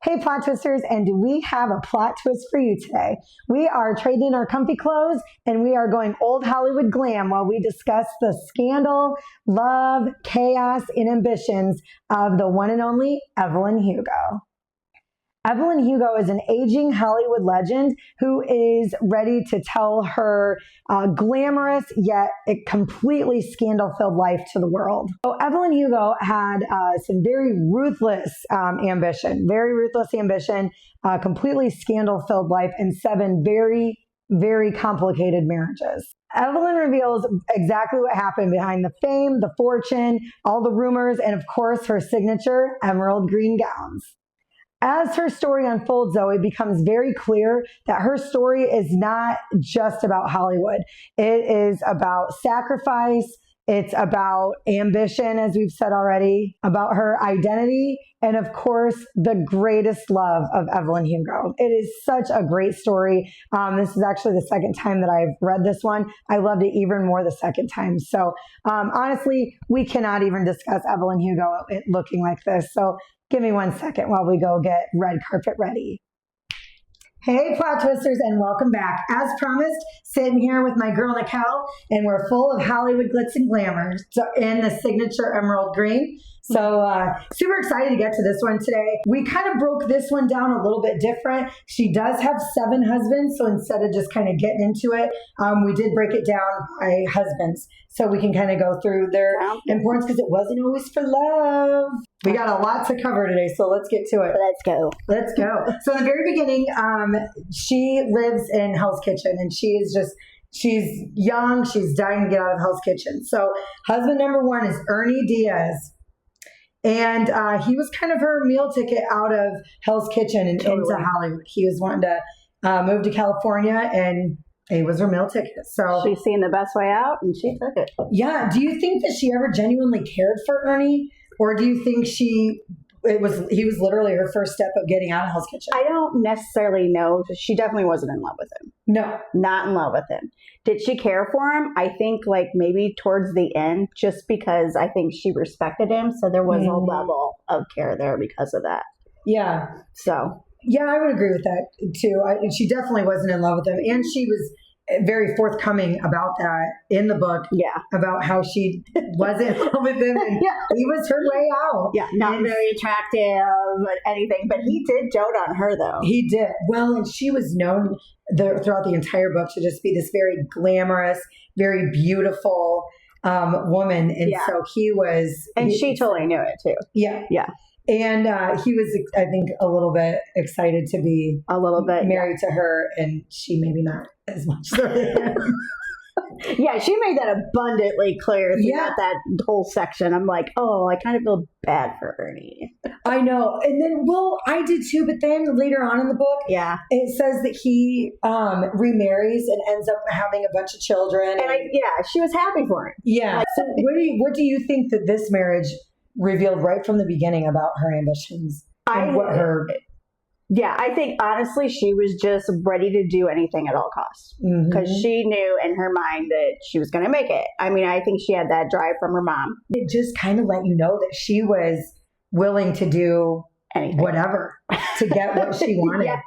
Hey, plot twisters, and do we have a plot twist for you today? We are trading in our comfy clothes and we are going old Hollywood glam while we discuss the scandal, love, chaos, and ambitions of the one and only Evelyn Hugo. Evelyn Hugo is an aging Hollywood legend who is ready to tell her glamorous yet completely scandal-filled life to the world. So Evelyn Hugo had some very ruthless ambition, completely scandal-filled life, and 7 very, very complicated marriages. Evelyn reveals exactly what happened behind the fame, the fortune, all the rumors, and of course her signature emerald green gowns. As her story unfolds, though, it becomes very clear that her story is not just about Hollywood. It is about sacrifice. It's about ambition, as we've said already, about her identity, and of course, the greatest love of Evelyn Hugo. It is such a great story. This is actually the second time that I've read this one. I loved it even more the second time. So honestly, we cannot even discuss Evelyn Hugo looking like this. So give me 1 second while we go get red carpet ready. Hey, plot twisters, and welcome back. As promised, sitting here with my girl Nicole, and we're full of Hollywood glitz and glamour in the signature emerald green. So super excited to get to this one today. We kind of broke this one down a little bit different. She does have 7 husbands, so instead of just kind of getting into it, we did break it down by husbands. So we can kind of go through their importance because it wasn't always for love. We got a lot to cover today, so let's get to it. Let's go. So in the very beginning, she lives in Hell's Kitchen, and she's young. She's dying to get out of Hell's Kitchen. So husband number 1 is Ernie Diaz. And he was kind of her meal ticket out of Hell's Kitchen and into Hollywood. He was wanting to move to California, and he was her meal ticket. So she's seen the best way out, and she took it. Yeah. Do you think that she ever genuinely cared for Ernie, or do you think he was literally her first step of getting out of Hell's Kitchen? I don't necessarily know. She definitely wasn't in love with him. No, not in love with him. Did she care for him? I think like maybe towards the end, just because I think she respected him, so there was a level of care there because of that. Yeah. So. Yeah, I would agree with that too. She definitely wasn't in love with him, and she was very forthcoming about that in the book. Yeah, about how she wasn't in love with him, and he was her way out. Yeah, not very attractive or anything, but he did dote on her though. He did well, and she was known throughout the entire book to just be this very glamorous, very beautiful woman, and so he was, and she totally knew it too. Yeah, yeah. And he was, I think, a little bit excited to be married to her, and she maybe not as much. Yeah, she made that abundantly clear throughout that whole section. I'm like, oh, I kind of feel bad for Ernie. I know. And then, I did too, but then later on in the book, it says that he remarries and ends up having a bunch of children. And she was happy for him. Yeah. So what do you think that this marriage revealed right from the beginning about her ambitions and what her... Yeah, I think honestly she was just ready to do anything at all costs because she knew in her mind that she was going to make it. I mean, I think she had that drive from her mom. It just kind of let you know that she was willing to do whatever to get what she wanted.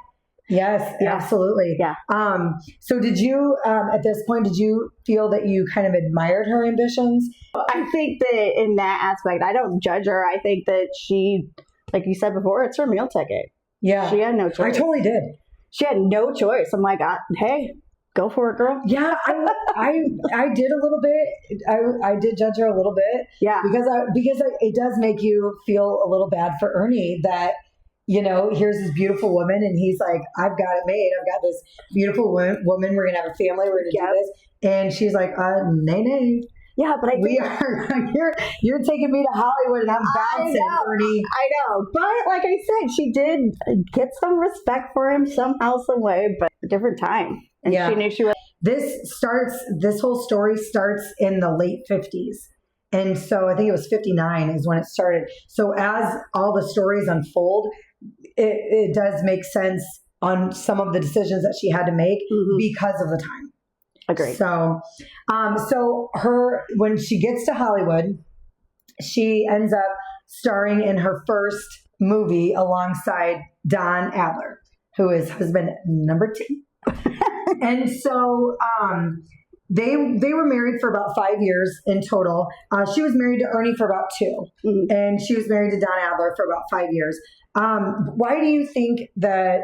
Yes, absolutely. Yeah. So did you, at this point, did you feel that you kind of admired her ambitions? I think that in that aspect, I don't judge her. I think that she, like you said before, it's her meal ticket. Yeah. She had no choice. I totally did. She had no choice. I'm like, hey, go for it, girl. Yeah, I did a little bit. I did judge her a little bit. Yeah. Because it does make you feel a little bad for Ernie that, here's this beautiful woman, and he's like, I've got it made. I've got this beautiful woman. We're going to have a family. We're going to do this. And she's like, nay. Yeah, but you're taking me to Hollywood, and I'm bouncing, Ernie. I know. But like I said, she did get some respect for him somehow, some way, but a different time. And she knew she was. This whole story starts in the late 50s. And so I think it was 59 is when it started. So as all the stories unfold, it does make sense on some of the decisions that she had to make because of the time. Agreed. So, when she gets to Hollywood, she ends up starring in her first movie alongside Don Adler, who is husband number 2. And so they were married for about 5 years in total. She was married to Ernie for about 2, and she was married to Don Adler for about 5 years. Why do you think that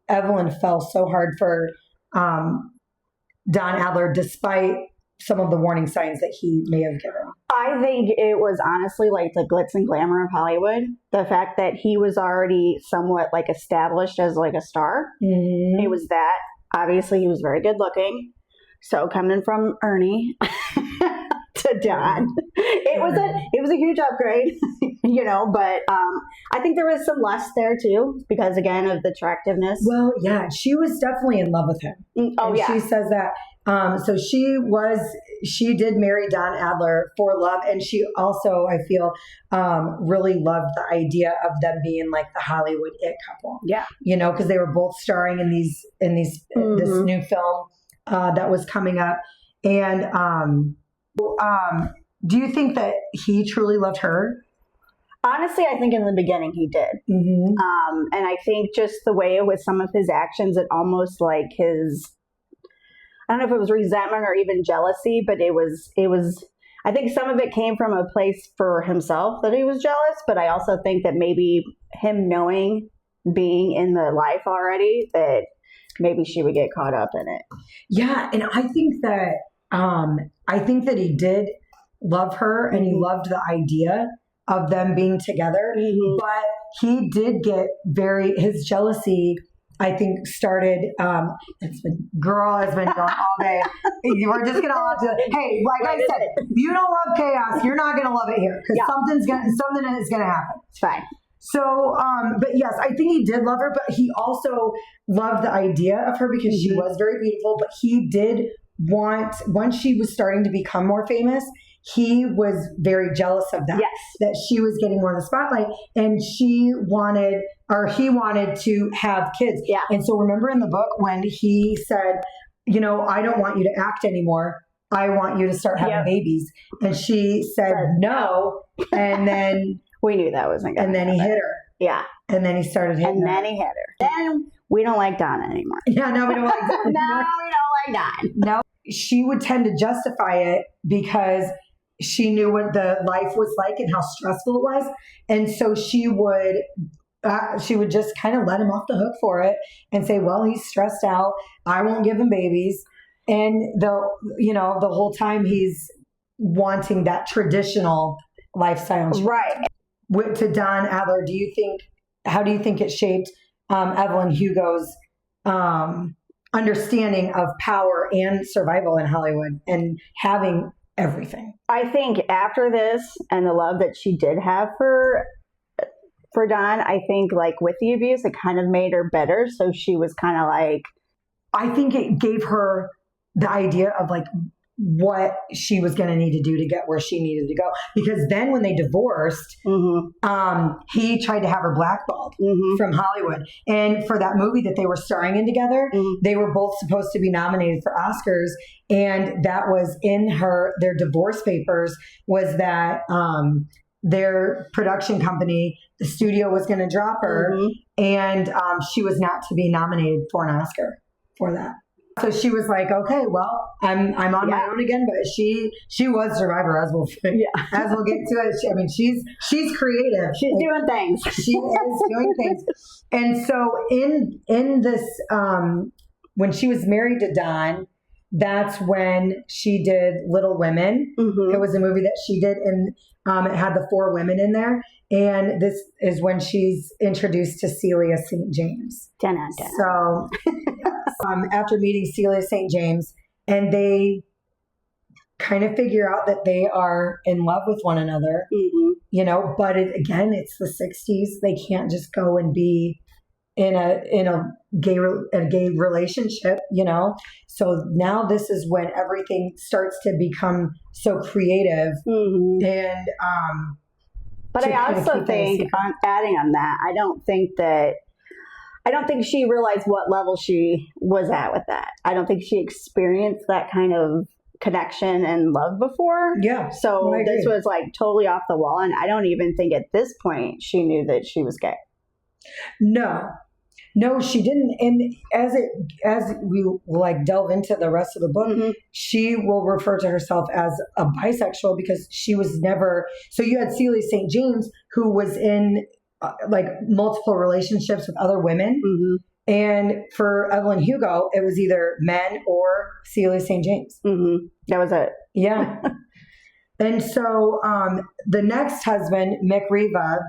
Evelyn fell so hard for Don Adler, despite some of the warning signs that he may have given? I think it was honestly like the glitz and glamour of Hollywood. The fact that he was already somewhat like established as like a star. It was that. Obviously, he was very good looking. So coming from Ernie to Don, it was a huge upgrade, But I think there was some lust there too, because again of the attractiveness. Well, yeah, she was definitely in love with him. Oh, and yeah. She says that. So she did marry Don Adler for love, and she also, I feel, really loved the idea of them being like the Hollywood it couple. Yeah, because they were both starring in this new film that was coming up. And do you think that he truly loved her? honestly, I think in the beginning he did. And I think just the way it was, some of his actions, it almost like his, I don't know if it was resentment or even jealousy, but it was, I think some of it came from a place for himself that he was jealous, but I also think that maybe him knowing, being in the life already, that maybe she would get caught up in it. Yeah. And I think that he did love her, and he loved the idea of them being together, but he did get his jealousy, I think, started, girl has been going all day. We're just going to have to, hey, like I said, if you don't love chaos, you're not going to love it here, because something is going to happen. It's fine. So, but yes, I think he did love her, but he also loved the idea of her because she was very beautiful, but he did want, once she was starting to become more famous, he was very jealous of that, that she was getting more of the spotlight, and he wanted to have kids. Yeah. And so remember in the book when he said, I don't want you to act anymore. I want you to start having babies. And she said no. And then we knew that wasn't going to happen. And then he hit her. Yeah. And then he started hitting her. And then he hit her. Then we don't like Don anymore. Yeah, no, we don't like Don. No, we don't like Don. No. She would tend to justify it because she knew what the life was like and how stressful it was. And so she would just kind of let him off the hook for it and say, well, he's stressed out. I won't give him babies. And the whole time he's wanting that traditional lifestyle. Right. To Don Adler, how do you think it shaped Evelyn Hugo's understanding of power and survival in Hollywood and having everything? I think after this and the love that she did have for Don, I think like with the abuse, it kind of made her better. So she was kind of like, I think it gave her the idea of like what she was going to need to do to get where she needed to go. Because then when they divorced, he tried to have her blackballed from Hollywood. And for that movie that they were starring in together, they were both supposed to be nominated for Oscars. And that was in their divorce papers, was that their production company, the studio, was going to drop her. And she was not to be nominated for an Oscar for that. So she was like, okay, well, I'm on my own again, but she was Survivor, as we'll get to it. She's creative. She's doing things. She is doing things. And so in this, when she was married to Don, that's when she did Little Women. It was a movie that she did, and it had the 4 women in there. And this is when she's introduced to Celia St. James. So after meeting Celia St. James, and they kind of figure out that they are in love with one another, but it's the 60s. They can't just go and be in a gay relationship, So now this is when everything starts to become so creative. And but I also think, adding on that, I don't think she realized what level she was at with that. I don't think she experienced that kind of connection and love before. Yeah. So I this agree. was like totally off the wall. And I don't even think at this point she knew that she was gay. No, she didn't. And as we like delve into the rest of the book, she will refer to herself as a bisexual because she was never. So you had Celia St. James, who was in like multiple relationships with other women. And for Evelyn Hugo, it was either men or Celia St. James. That was it. Yeah. And so the next husband, Mick Riva,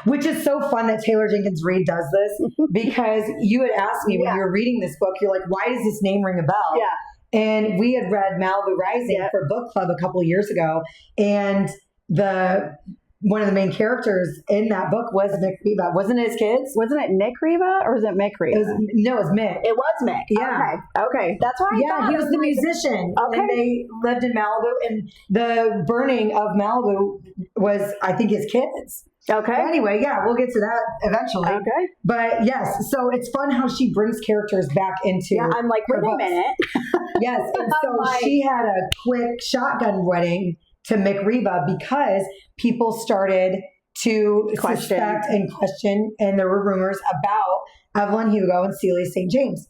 which is so fun that Taylor Jenkins Reid does this, because you had asked me when you were reading this book, you're like, why does this name ring a bell? Yeah. And we had read Malibu Rising for book club a couple of years ago. And one of the main characters in that book was Mick Riva. Wasn't it his kids? Wasn't it Nick Riva or was it Mick Riva? It was Mick. It was Mick. Yeah. Okay. That's why I thought he was the musician. Okay. And they lived in Malibu. And the burning of Malibu was, I think, his kids. Okay. Anyway, we'll get to that eventually. Okay. But yes, so it's fun how she brings characters back into. Yeah, I'm like, wait a minute. Yes, and so she had a quick shotgun wedding to Mick Riva because people started to suspect and question, and there were rumors about Evelyn Hugo and Celia St. James.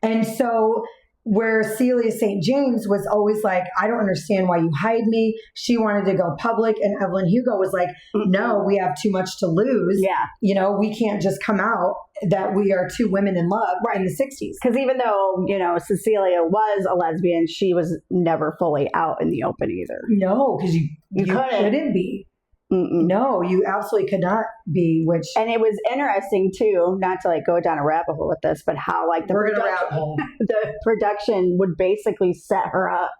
And so where Celia St. James was always like, I don't understand why you hide me. She wanted to go public. And Evelyn Hugo was like, no, we have too much to lose. Yeah. You know, we can't just come out that we are two women in love in the 60s. Because even though, Cecilia was a lesbian, she was never fully out in the open either. No, because you couldn't be. No, you absolutely could not be, and it was interesting too, not to like go down a rabbit hole with this, but how like the production would basically set her up,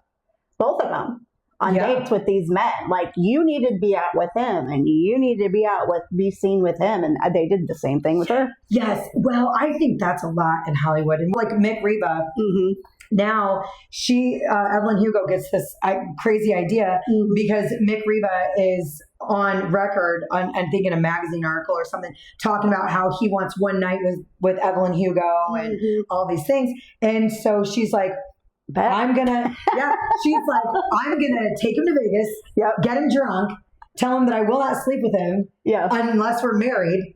both of them, on dates with these men. Like, you need to be out with him and you need to be seen with him. And they did the same thing with her. Yes. Well, I think that's a lot in Hollywood. And like Mick Riva, now Evelyn Hugo gets this crazy idea because Mick Riva is on record, I think in a magazine article or something, talking about how he wants one night with Evelyn Hugo and all these things. And so she's like, I'm gonna take him to Vegas, get him drunk, tell him that I will not sleep with him unless we're married.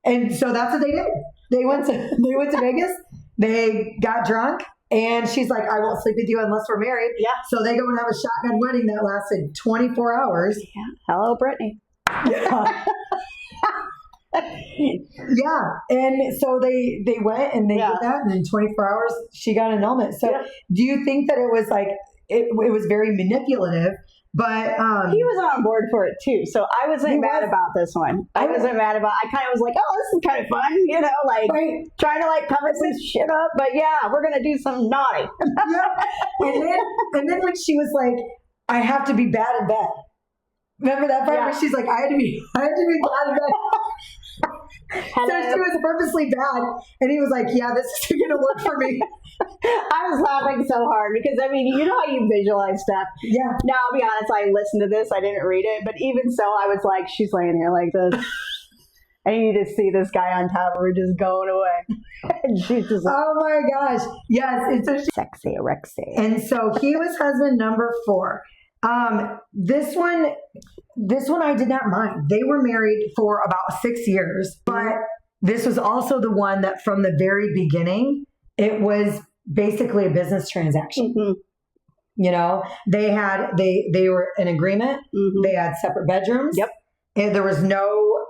And so that's what they did. They went to Vegas, they got drunk, and she's like, I won't sleep with you unless we're married. Yeah. So they go and have a shotgun wedding that lasted 24 hours. Yeah. Hello, Brittany. Yeah. And so they went and they did that, and in 24 hours she got an annulment. So do you think that it was like it was very manipulative? But he was on board for it too, so I wasn't mad about this one. I wasn't mad about. I kind of was like, oh, this is kind of fun, trying to like cover some shit up. But we're gonna do something naughty. And then when she was like, I have to be bad in bed. Remember that part where she's like, I had to be bad in bed. So she was purposely bad, and he was like, yeah, this isn't going to work for me. I was laughing so hard because, I mean, you know how you visualize stuff. Yeah. Now, I'll be honest, I listened to this. I didn't read it. But even so, I was like, she's laying here like this. And you just see this guy on top of her just going away. And she's just like, oh, my gosh. Yes. It's a sexy Rexy. And so he was husband number 4. This one I did not mind. They were married for about 6 years, but this was also the one that from the very beginning, it was basically a business transaction. You know, they were in agreement. They had separate bedrooms. And there was no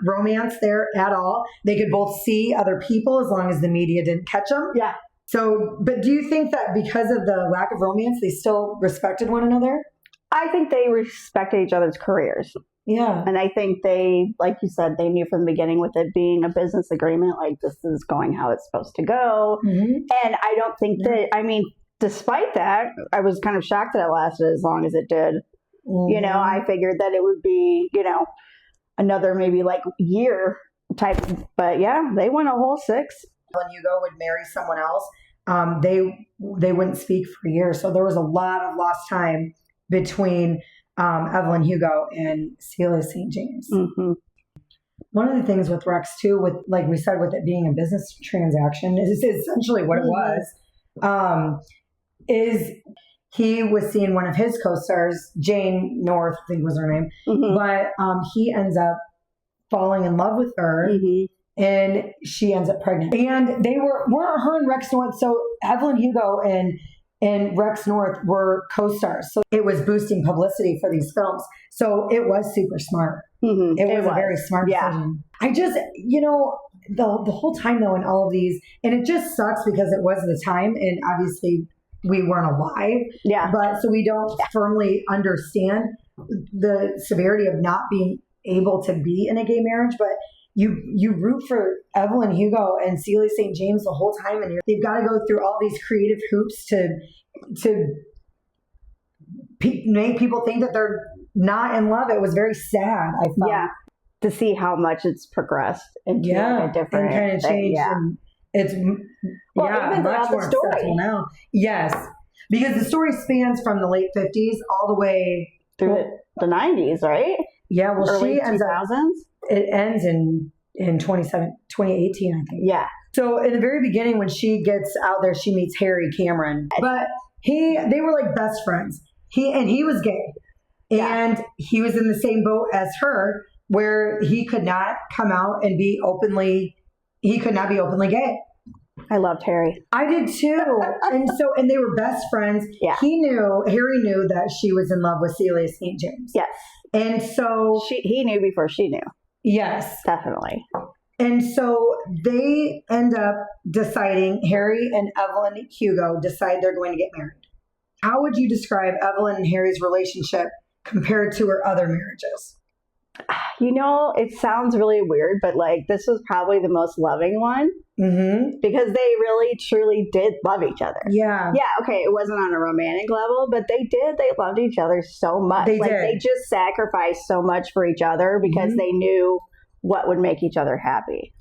romance there at all. They could both see other people as long as the media didn't catch them. Yeah. So, but do you think that because of the lack of romance, they still respected one another? I think they respected each other's careers. Yeah. And I think they, like you said, they knew from the beginning with it being a business agreement, like this is going how it's supposed to go. And I don't think that, I mean, despite that, I was kind of shocked that it lasted as long as it did. You know, I figured that it would be, another maybe like year type, but they went a whole 6. When Hugo would marry someone else, they wouldn't speak for years. So there was a lot of lost time between Evelyn Hugo and Celia St. James. One of the things with Rex too, with like we said, with it being a business transaction, is essentially what it was. is he was seeing one of his co-stars, Jane North, I think was her name, but he ends up falling in love with her. And she ends up pregnant. And they weren't her and Rex North. So Evelyn Hugo and Rex North were co-stars. So it was boosting publicity for these films. So it was super smart. It was a very smart decision. I just, the whole time though in all of these, and it just sucks because it was the time and obviously we weren't alive. Yeah. But so we don't firmly understand the severity of not being able to be in a gay marriage. But you root for Evelyn Hugo and Celia St. James the whole time, and they've got to go through all these creative hoops to make people think that they're not in love. It was very sad, I thought. Yeah, to see how much it's progressed into a different and kind of changed. Yeah. And it's even much more acceptable now. Yes, because the story spans from the late 50s all the way through the 90s, right? Yeah, well, early she ends 2000s. It ends in 2018, I think. Yeah. So in the very beginning, when she gets out there, she meets Harry Cameron, but they were like best friends. He was gay, and he was in the same boat as her, where he could not come out and be openly. He could not be openly gay. I loved Harry. I did too. And they were best friends. Yeah. Harry knew that she was in love with Celia St. James. Yes. And so he knew before she knew. Yes. Definitely. And so they end up deciding, Harry and Evelyn Hugo decide they're going to get married. How would you describe Evelyn and Harry's relationship compared to her other marriages? It sounds really weird, but this was probably the most loving one because they really, truly did love each other. Yeah. Yeah. Okay. It wasn't on a romantic level, but they loved each other so much. They did. They just sacrificed so much for each other because they knew what would make each other happy.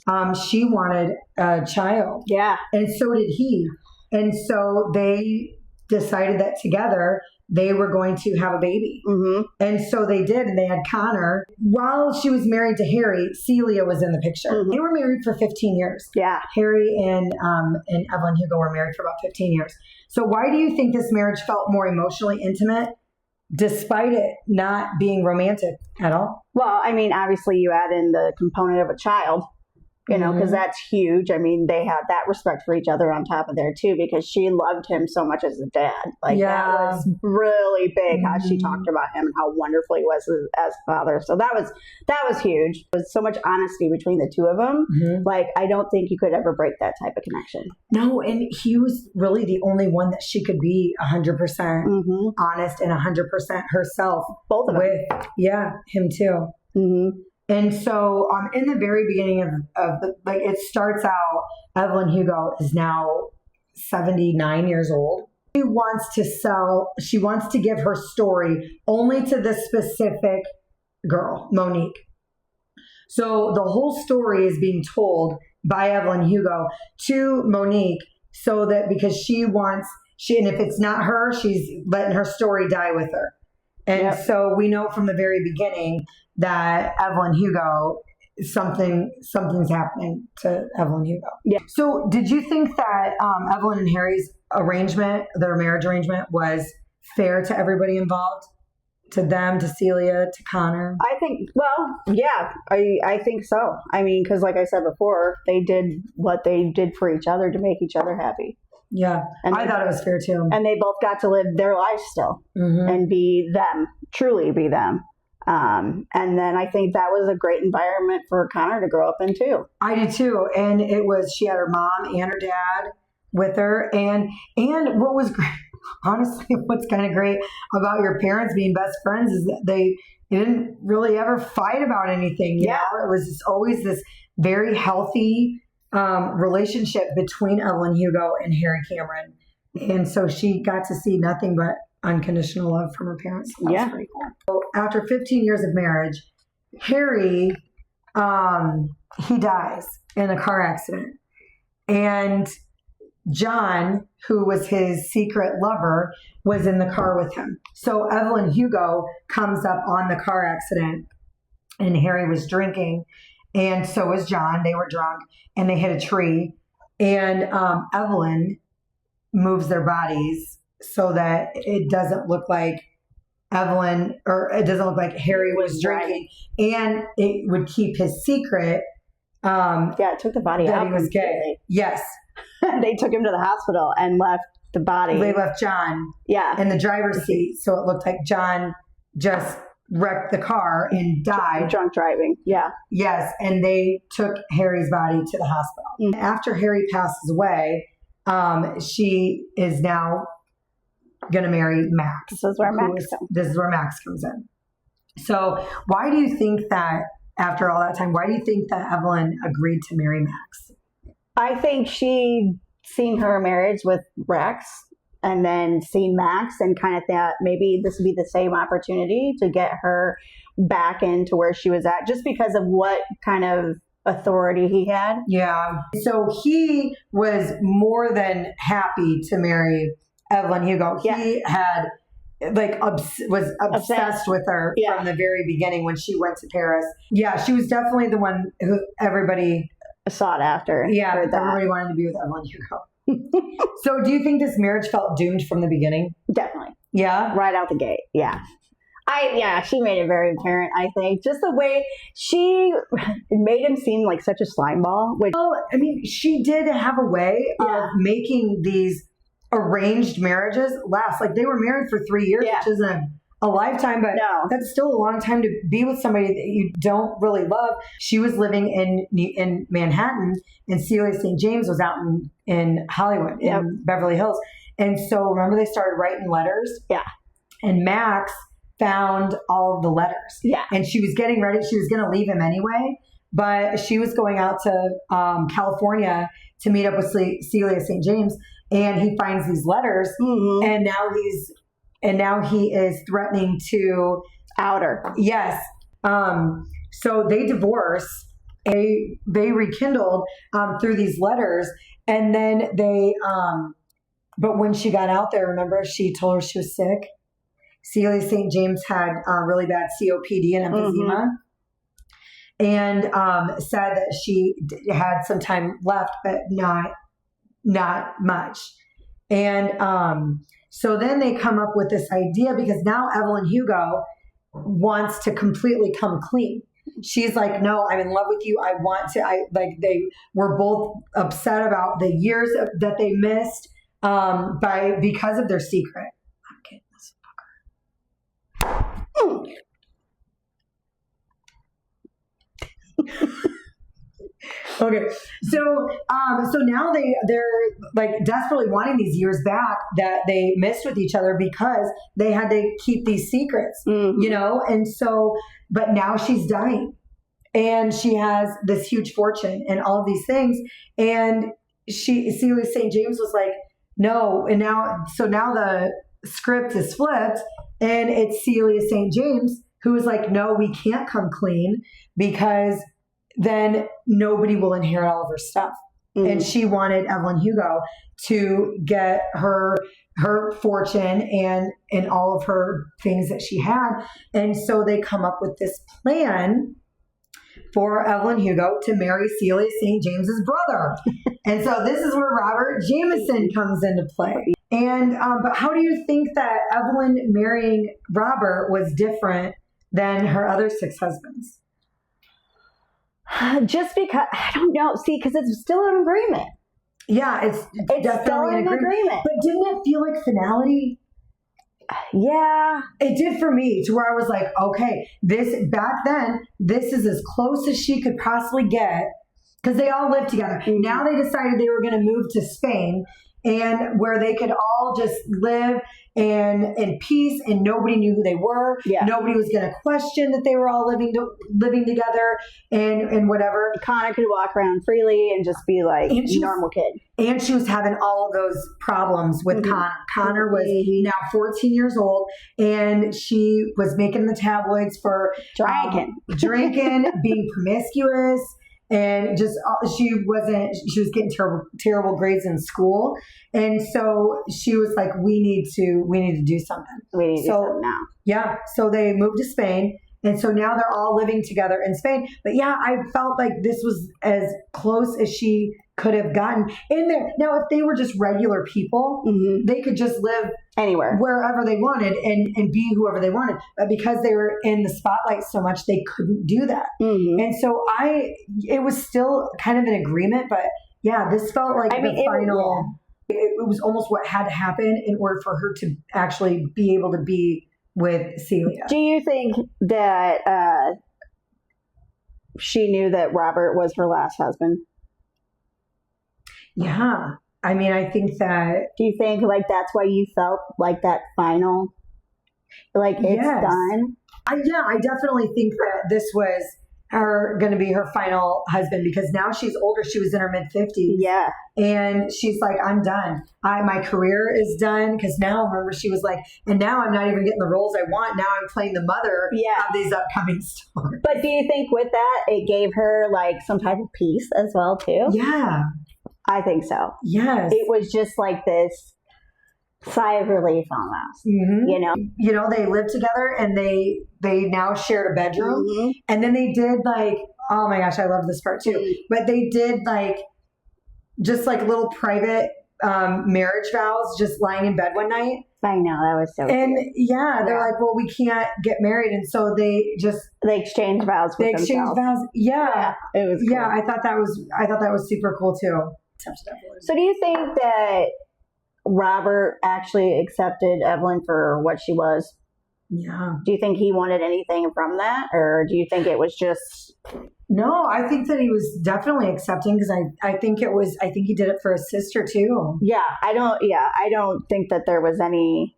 She wanted a child. Yeah. And so did he. And so they decided that together they were going to have a baby. And so they did, and they had Connor. While she was married to Harry, Celia was in the picture. They were married for 15 years. Yeah. Harry and Evelyn Hugo were married for about 15 years. So why do you think this marriage felt more emotionally intimate despite it not being romantic at all? Well, I mean, obviously you add in the component of a child, because that's huge. I mean, they had that respect for each other on top of there too, because she loved him so much as a dad. That was really big how she talked about him and how wonderful he was as a father. So that was huge. There was so much honesty between the two of them. I don't think you could ever break that type of connection. No, and he was really the only one that she could be 100% honest and 100% herself. Both of them. With, him too. And so in the very beginning of it starts out, Evelyn Hugo is now 79 years old. She wants to give her story only to this specific girl, Monique. So the whole story is being told by Evelyn Hugo to Monique so that because and if it's not her, she's letting her story die with her. And so we know from the very beginning that Evelyn Hugo, something's happening to Evelyn Hugo. Yeah. So did you think that Evelyn and Harry's arrangement, their marriage arrangement, was fair to everybody involved? To them, to Celia, to Connor? I think, I think so. I mean, because like I said before, they did what they did for each other to make each other happy. Yeah, and I thought it was fair too. And they both got to live their lives still and be them, truly be them. And then I think that was a great environment for Connor to grow up in too. I did too. And she had her mom and her dad with her. And what was great, honestly, what's kind of great about your parents being best friends is that they didn't really ever fight about anything. You know? It was always this very healthy relationship between Evelyn Hugo and Harry Cameron. And so she got to see nothing but unconditional love from her parents. That was pretty cool. So after 15 years of marriage, Harry, he dies in a car accident. And John, who was his secret lover, was in the car with him. So Evelyn Hugo comes up on the car accident, and Harry was drinking, and so was John. They were drunk, and they hit a tree. And Evelyn moves their bodies so that it doesn't look like Evelyn, or it doesn't look like Harry was drinking, and it would keep his secret. It took the body that out. He was gay. Yes. They took him to the hospital and left the body. They left John in the driver's seat, so it looked like John just wrecked the car and died. Drunk driving. Yeah. Yes, and they took Harry's body to the hospital. After Harry passes away, she is now going to marry Max. This is where Max comes in. So why do you think that, after all that time, why do you think that Evelyn agreed to marry Max? I think she seen her marriage with Rex and then seen Max and kind of thought maybe this would be the same opportunity to get her back into where she was at, just because of what kind of authority he had. Yeah. So he was more than happy to marry Evelyn Hugo. He had was obsessed with her from the very beginning when she went to Paris. Yeah, she was definitely the one who everybody sought after. Yeah, everybody wanted to be with Evelyn Hugo. So do you think this marriage felt doomed from the beginning? Definitely. Yeah? Right out the gate. Yeah. She made it very apparent, I think. Just the way she made him seem like such a slime ball. She did have a way of making these arranged marriages last. Like, they were married for 3 years, which isn't a lifetime, but that's still a long time to be with somebody that you don't really love. She was living in Manhattan, and Celia St. James was out in Hollywood, in Beverly Hills. And so remember, they started writing letters? Yeah. And Max found all of the letters. Yeah. And she was getting ready. She was going to leave him anyway, but she was going out to California to meet up with Celia St. James. And he finds these letters, and now he is threatening to out her. Yes. So they divorce. They rekindled through these letters, and then they. But when she got out there, remember, she told her she was sick. Celia St. James had really bad COPD and emphysema, and said that she had some time left, but not much. And so then they come up with this idea, because now Evelyn Hugo wants to completely come clean. She's like, no, I'm in love with you. I want to. They were both upset about the years that they missed because of their secret. I'm getting this fucker. Okay, so now they're like desperately wanting these years back that they missed with each other, because they had to keep these secrets, and so, but now she's dying, and she has this huge fortune and all of these things, and Celia St. James was like, no, and now the script is flipped, and it's Celia St. James who is like, no, we can't come clean, because then nobody will inherit all of her stuff. And she wanted Evelyn Hugo to get her fortune and all of her things that she had. And so they come up with this plan for Evelyn Hugo to marry Celia St. James's brother. And so this is where Robert Jameson comes into play. And but how do you think that Evelyn marrying Robert was different than her other 6 husbands? Just because, I don't know. See, because it's still an agreement. Yeah, it's definitely still an agreement. But didn't it feel like finality? Yeah. It did for me, to where I was like, okay, back then, this is as close as she could possibly get, because they all lived together. Now they decided they were going to move to Spain, and where they could all just live in peace, and nobody knew who they were. Yeah. Nobody was going to question that they were all living together and whatever. Connor could walk around freely and just be like a normal kid. And she was having all of those problems with Connor. Connor was now 14 years old, and she was making the tabloids for drinking, being promiscuous. And just she was getting terrible grades in school, and so she was like, we need to do something. We need to do something now. Yeah, so they moved to Spain, and so now they're all living together in Spain. But yeah, I felt like this was as close as she could have gotten in there. Now, if they were just regular people, they could just live anywhere, wherever they wanted and be whoever they wanted. But because they were in the spotlight so much, they couldn't do that. And so it was still kind of an agreement, but yeah, this felt like final. It was almost what had to happen in order for her to actually be able to be with Celia. Do you think that she knew that Robert was her last husband? Yeah. I mean, I think that... Do you think, like, that's why you felt like that final, like, it's done? I definitely think that this was going to be her final husband, because now she's older. She was in her mid-50s. Yeah. And she's like, I'm done. My career is done. Because now, remember, she was like, and now I'm not even getting the roles I want. Now I'm playing the mother of these upcoming stars. But do you think with that, it gave her, like, some type of peace as well, too? Yeah. I think so. Yes. It was just like this sigh of relief almost, you know? You know, they lived together and they now shared a bedroom. And then they did like, oh my gosh, I love this part too. But they did like, just like little private marriage vows, just lying in bed one night. I know, that was so And cute. They're like, well, we can't get married. And so they exchanged vows with themselves. They exchanged vows. Yeah. It was cool. Yeah, I thought that was super cool too. So do you think that Robert actually accepted Evelyn for what she was? Yeah. Do you think he wanted anything from that? Or do you think it was just... No, I think that he was definitely accepting, because I think he did it for his sister too. Yeah, I don't think that there was anything.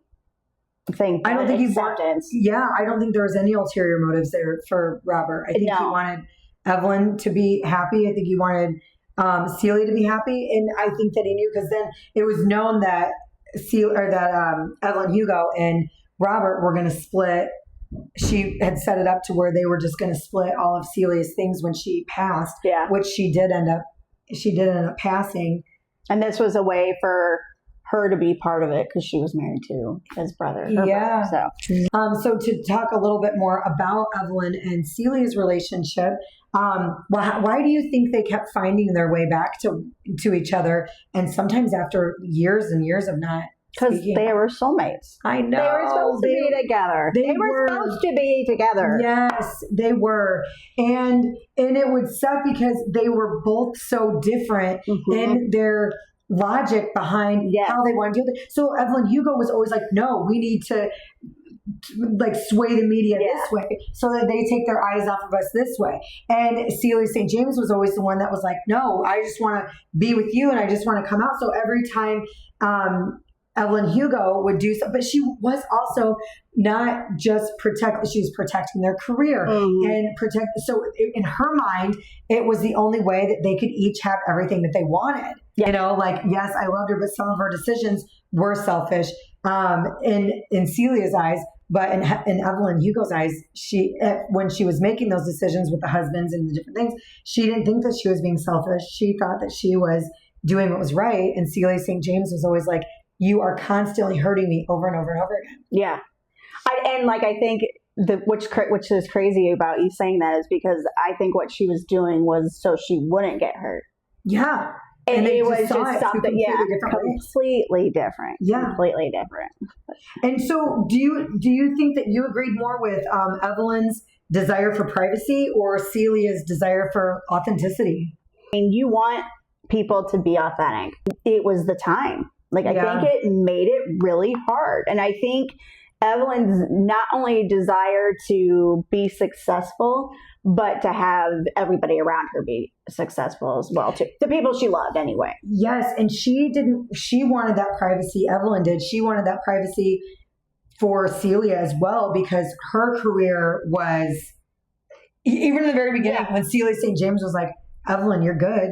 I don't think acceptance. I don't think there was any ulterior motives there for Robert. I think he wanted Evelyn to be happy. I think he wanted Celia to be happy, and I think that he knew, because then it was known that Evelyn, Hugo, and Robert were going to split. She had set it up to where they were just going to split all of Celia's things when she passed, which she did end up passing. And this was a way for her to be part of it, because she was married to his brother. So to talk a little bit more about Evelyn and Celia's relationship, why do you think they kept finding their way back to each other, and sometimes after years and years of not? Because they were soulmates. I know. They were supposed to be together. They were supposed to be together. Yes, they were. And it would suck because they were both so different in their logic behind how they wanted to do it. So Evelyn Hugo was always like, no, we need to like sway the media this way so that they take their eyes off of us this way. And Celia St. James was always the one that was like, no, I just want to be with you and I just want to come out. So every time Evelyn Hugo would do so, but she was also not just she was protecting their career and so in her mind, it was the only way that they could each have everything that they wanted. You know, like, yes, I loved her, but some of her decisions were selfish in Celia's eyes. But in Evelyn Hugo's eyes, when she was making those decisions with the husbands and the different things, she didn't think that she was being selfish. She thought that she was doing what was right. And Celia St. James was always like, you are constantly hurting me over and over and over again. Yeah. I think which is crazy about you saying that is because I think what she was doing was so she wouldn't get hurt. Yeah. And it was just something, completely different. Yeah. Completely different. And so do you think that you agreed more with Evelyn's desire for privacy or Celia's desire for authenticity? I mean, you want people to be authentic. It was the time. Like, I think it made it really hard. And I think Evelyn's not only desire to be successful, but to have everybody around her be successful as well, too. The people she loved, anyway. Yes, and she wanted that privacy. Evelyn did. She wanted that privacy for Celia as well, because her career was, even in the very beginning, when Celia St. James was like, Evelyn, you're good,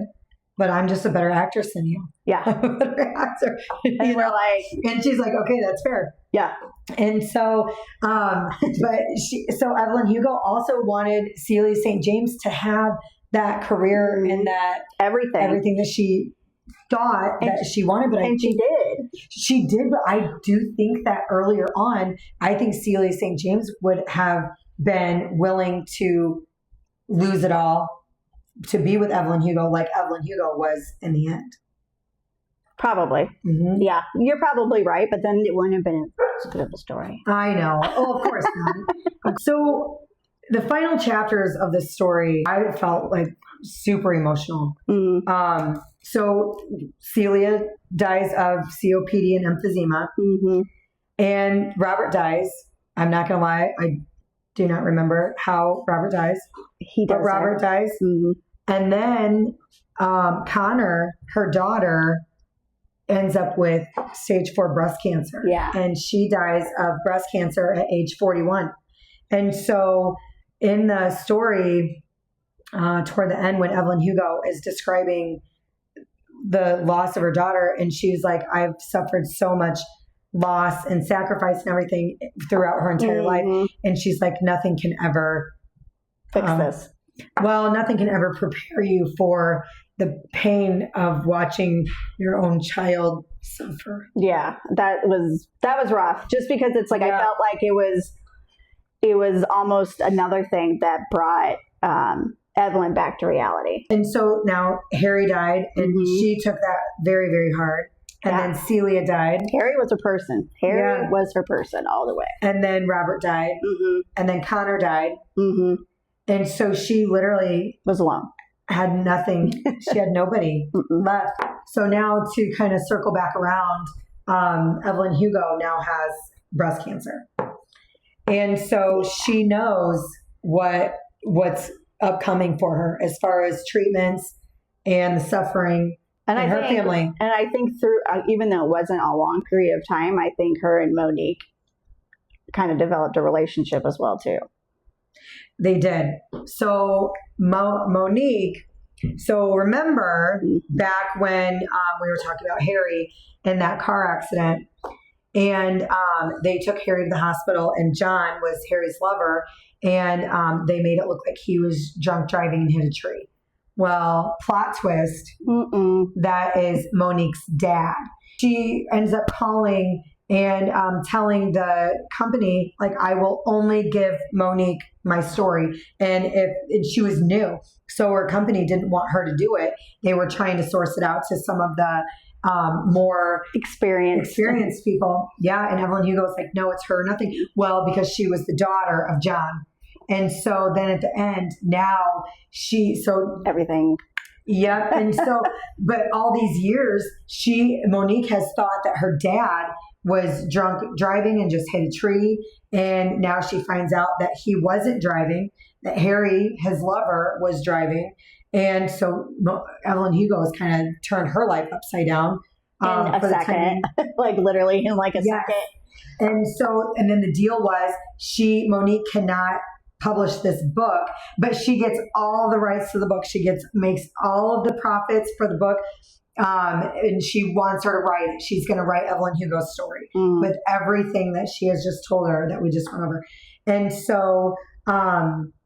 but I'm just a better actress than you. Yeah. I'm a better actor. And we're like, and she's like, okay, that's fair. Yeah. And so, so Evelyn Hugo also wanted Celia St. James to have that career and that everything that she thought that she wanted, but she did. But I do think that earlier on, I think Celia St. James would have been willing to lose it all to be with Evelyn Hugo like Evelyn Hugo was in the end. Probably. Mm-hmm. Yeah, you're probably right, but then it wouldn't have been as good of a story. I know. Oh, of course not. So the final chapters of this story, I felt like super emotional. Mm-hmm. So Celia dies of COPD and emphysema, Mm-hmm. and Robert dies. I'm not going to lie. I do not remember how Robert dies. He does. But Robert dies. Mm-hmm. And then Connor, her daughter, ends up with stage 4 breast cancer. Yeah. And she dies of breast cancer at age 41. And so in the story, toward the end, when Evelyn Hugo is describing the loss of her daughter, and she's like, I've suffered so much loss and sacrifice and everything throughout her entire life. And she's like, nothing can ever fix this. Well, nothing can ever prepare you for the pain of watching your own child suffer. Yeah, that was rough. Just because it's like, I felt like it was almost another thing that brought Evelyn back to reality. And so now Harry died, and she took that very, very hard. And then Celia died. Harry was her person. Harry was her person all the way. And then Robert died. And then Connor died. And so she literally was alone. Had nothing. She had nobody left. So now to kind of circle back around, Evelyn Hugo now has breast cancer. And so she knows what's upcoming for her as far as treatments and the suffering and her family. And I think through, even though it wasn't a long period of time, I think her and Monique kind of developed a relationship as well too. They did. So Monique, so remember back when we were talking about Harry and that car accident, and they took Harry to the hospital, and John was Harry's lover, and they made it look like he was drunk driving and hit a tree. Well, plot twist, that is Monique's dad. She ends up calling and telling the company, like, I will only give Monique my story. And she was new, so her company didn't want her to do it. They were trying to source it out to some of the more experienced people. Yeah, and Evelyn Hugo was like, no, it's her, nothing. Well, because she was the daughter of John. And so then at the end, now everything. Yep. And so, but all these years, Monique has thought that her dad was drunk driving and just hit a tree. And now she finds out that he wasn't driving, that Harry, his lover, was driving. And so Evelyn Hugo has kind of turned her life upside down. In a second. Like literally in like a second. And then the deal was Monique cannot publish this book, but she gets all the rights to the book. She makes all of the profits for the book. And she wants her to write it. She's going to write Evelyn Hugo's story with everything that she has just told her that we just went over. And so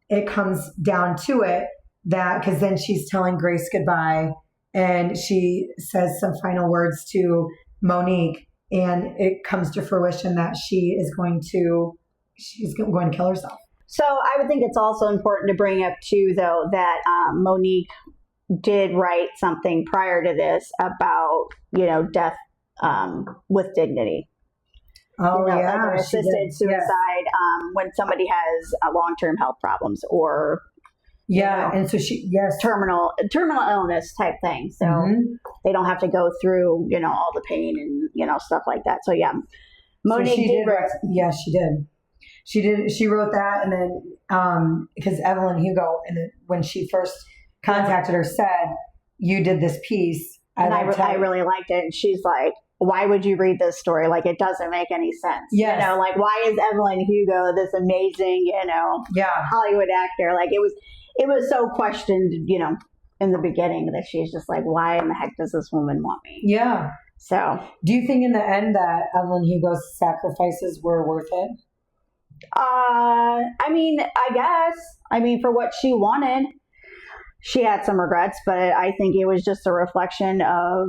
it comes down to it because then she's telling Grace goodbye, and she says some final words to Monique, and it comes to fruition that she's going to kill herself. So I would think it's also important to bring up too, though, that Monique did write something prior to this about, death with dignity. Oh, like yeah. an assisted suicide when somebody has long-term health problems or and so terminal illness type thing. So they don't have to go through, all the pain and, stuff like that. So Monique did write. Yeah, she did. She wrote that, and then because Evelyn Hugo, when she first contacted her, said, "You did this piece," and I really liked it. And she's like, "Why would you read this story? Like, it doesn't make any sense. Yes. Like, why is Evelyn Hugo this amazing, Hollywood actor? Like, it was so questioned, in the beginning that she's just like, why in the heck does this woman want me? Yeah. So, do you think in the end that Evelyn Hugo's sacrifices were worth it? I mean, I guess. I mean, for what she wanted, she had some regrets, but I think it was just a reflection of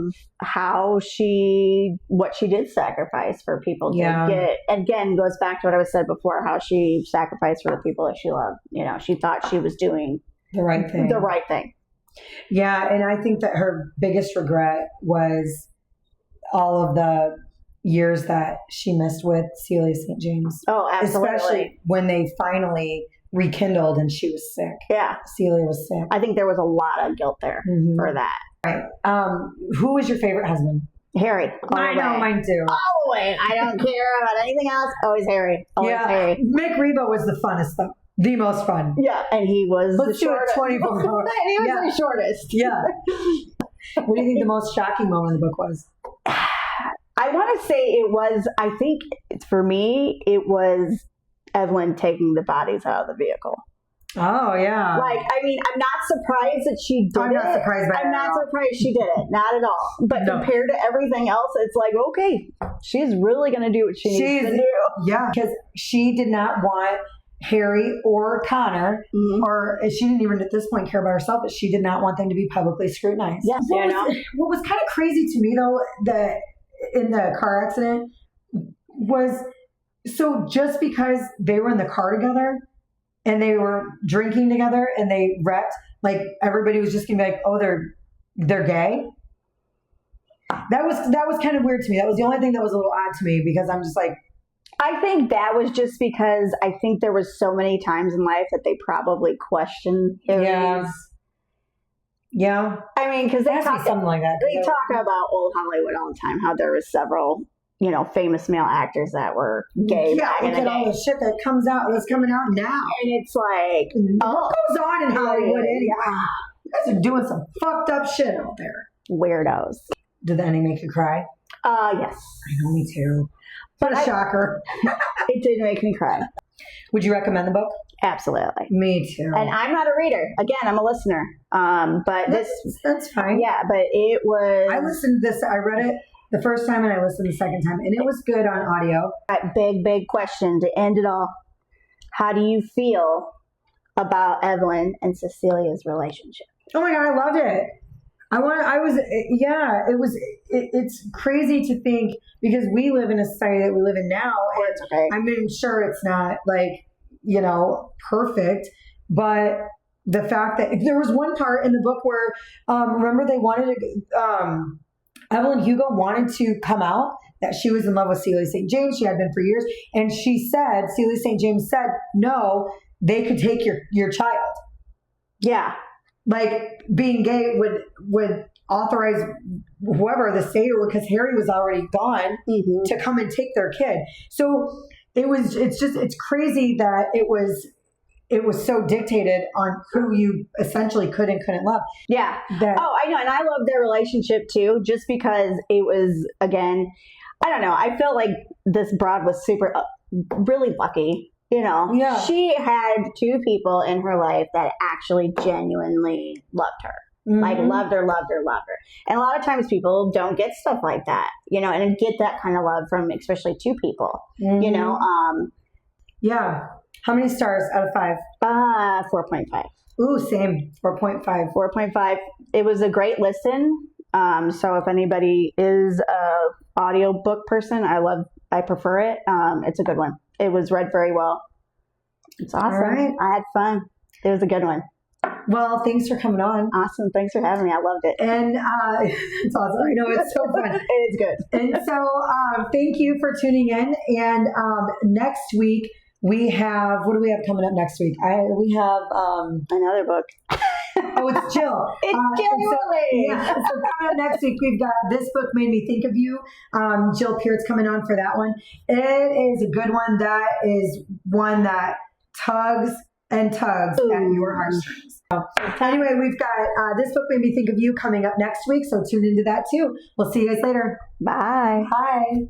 what she did sacrifice for people to get. Again, goes back to what I said before, how she sacrificed for the people that she loved. She thought she was doing the right thing. Yeah, and I think that her biggest regret was all of the years that she missed with Celia St. James. Oh, absolutely. Especially when they finally rekindled and she was sick. Yeah. Celia was sick. I think there was a lot of guilt there for that. Right. Who was your favorite husband? Harry. I know, mine too. All the way. I don't care about anything else. Always Harry. Always Harry. Mick Reba was the funnest though. The most fun. Yeah, and he was Let's the do it shortest. 24 hours. He was the shortest. Yeah. What do you think the most shocking moment in the book was? I want to say it was, I think for me, it was Evelyn taking the bodies out of the vehicle. Oh, yeah. Like, I mean, I'm not surprised that she did it. I'm not surprised by that. I'm not surprised she did it. Not at all. But compared to everything else, it's like, okay, she's really going to do what she needs to do. Yeah, because she did not want Harry or Connor, or she didn't even at this point care about herself, but she did not want them to be publicly scrutinized. Yes, what was kind of crazy to me, though, that in the car accident was, so just because they were in the car together, and they were drinking together and they wrecked, like everybody was just gonna be like, oh, they're gay. That was kind of weird to me. That was the only thing that was a little odd to me, because I'm just like, I think that was just because I think there was so many times in life that they probably questioned Harry's. Yeah. I mean, because they talk something like that. They talk about old Hollywood all the time, how there was several, famous male actors that were gay. Yeah, look at all the shit that comes out, that's coming out now. And it's like, what goes on in Hollywood? Yeah. You guys are doing some fucked up shit out there. Weirdos. Did the ending make you cry? Yes. I know, me too. What a shocker. It did make me cry. Would you recommend the book? Absolutely. Me too. And I'm not a reader. Again, I'm a listener. But that's fine. Yeah, but it was. I listened to this. I read it the first time and I listened the second time, and it was good on audio. That big question to end it all. How do you feel about Evelyn and Cecilia's relationship? Oh my God, I loved it. It's crazy to think, because we live in a society that we live in now. And okay. I mean, sure, it's not like, perfect, but the fact that there was one part in the book where, remember they wanted to, Evelyn Hugo wanted to come out that she was in love with Celia St. James. She had been for years. And Celia St. James said, no, they could take your child. Yeah. Like being gay would authorize whoever, the state, or because Harry was already gone, to come and take their kid. So it's crazy that it was so dictated on who you essentially could and couldn't love. Yeah. I know. And I love their relationship too, just because it was, again, I don't know. I felt like this broad was super, really lucky. Yeah. She had two people in her life that actually genuinely loved her. Like loved her. And a lot of times people don't get stuff like that, and get that kind of love from especially two people, Yeah. How many stars out of 5? 4.5. Ooh, same. 4.5. 4.5. It was a great listen. So if anybody is a audiobook person, I prefer it. It's a good one. It was read very well. It's awesome. All right. I had fun. It was a good one. Well, thanks for coming on. Awesome. Thanks for having me. I loved it. And it's awesome. I know, it's so fun. It is good. And so thank you for tuning in. And next week, we have, what do we have coming up next week? We have another book. Oh, it's Jill. It's Jill. So coming up next week, we've got This Book Made Me Think of You. Jill Peart's coming on for that one. It is a good one. That is one that tugs and tugs at your heartstrings. So, anyway, we've got This Book Made Me Think of You coming up next week. So tune into that too. We'll see you guys later. Bye. Bye.